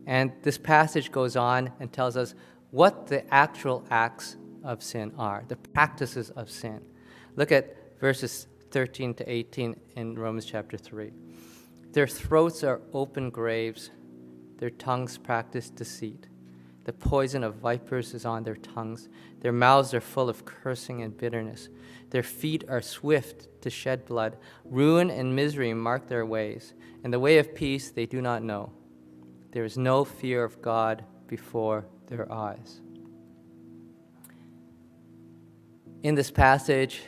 And this passage goes on and tells us what the actual acts of sin are, the practices of sin. Look at verses 13 to 18 in Romans chapter 3. Their throats are open graves, their tongues practice deceit. The poison of vipers is on their tongues. Their mouths are full of cursing and bitterness. Their feet are swift to shed blood. Ruin and misery mark their ways, and the way of peace they do not know. There is no fear of God before their eyes. In this passage,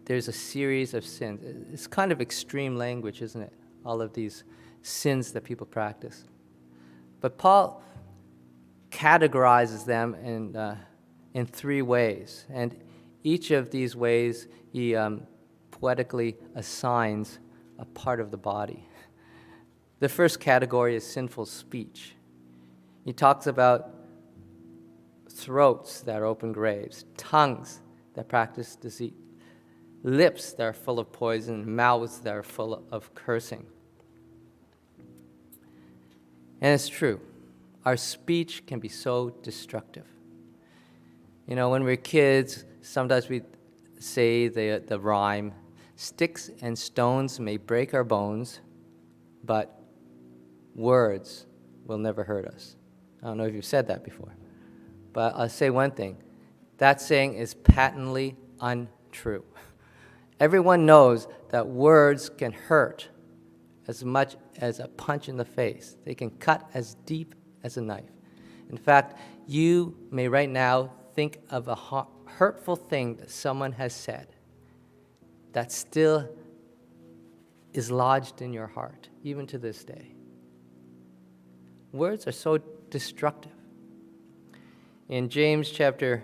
there's a series of sins. It's kind of extreme language, isn't it? All of these sins that people practice. But Paul categorizes them in three ways. And each of these ways, he poetically assigns a part of the body. The first category is sinful speech. He talks about throats that are open graves, tongues that practice deceit, lips that are full of poison, mouths that are full of cursing. And it's true. Our speech can be so destructive. You know, when we're kids, sometimes we say the rhyme, sticks and stones may break our bones, but words will never hurt us. I don't know if you've said that before. But I'll say one thing. That saying is patently untrue. Everyone knows that words can hurt as much as a punch in the face. They can cut as deep as a knife. In fact, you may right now think of a hurtful thing that someone has said that still is lodged in your heart, even to this day. Words are so destructive. In James chapter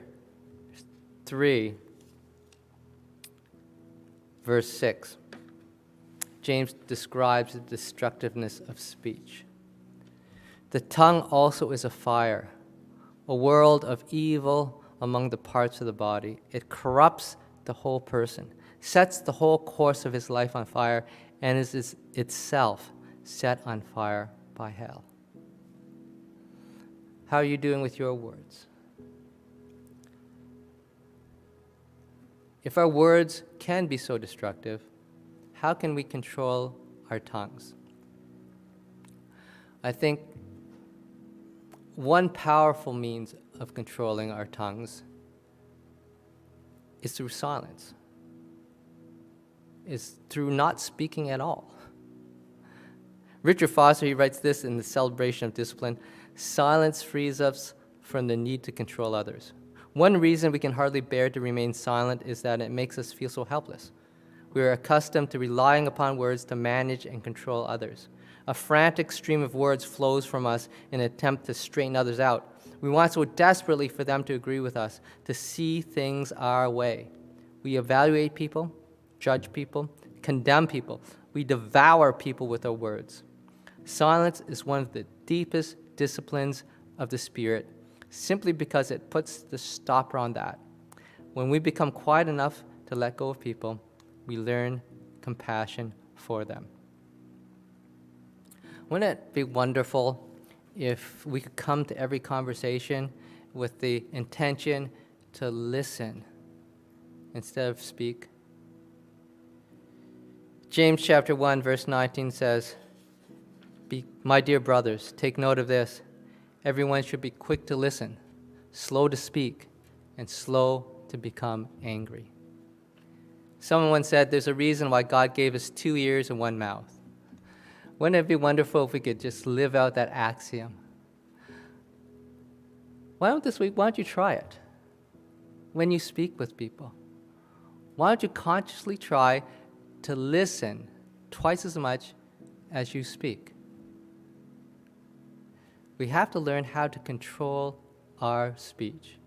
3, verse 6, James describes the destructiveness of speech. The tongue also is a fire, a world of evil among the parts of the body. It corrupts the whole person, sets the whole course of his life on fire, and is itself set on fire by hell. How are you doing with your words? If our words can be so destructive, how can we control our tongues? I think one powerful means of controlling our tongues is through silence, is through not speaking at all. Richard Foster, he writes this in The Celebration of Discipline: silence frees us from the need to control others. One reason we can hardly bear to remain silent is that it makes us feel so helpless. We are accustomed to relying upon words to manage and control others. A frantic stream of words flows from us in an attempt to straighten others out. We want so desperately for them to agree with us, to see things our way. We evaluate people, judge people, condemn people. We devour people with our words. Silence is one of the deepest disciplines of the Spirit, simply because it puts the stopper on that. When we become quiet enough to let go of people, we learn compassion for them. Wouldn't it be wonderful if we could come to every conversation with the intention to listen instead of speak? James chapter 1, verse 19 says, "My dear brothers, take note of this. Everyone should be quick to listen, slow to speak, and slow to become angry." Someone once said there's a reason why God gave us 2 ears and 1 mouth. Wouldn't it be wonderful if we could just live out that axiom? Why don't you try it when you speak with people? Why don't you consciously try to listen twice as much as you speak? We have to learn how to control our speech.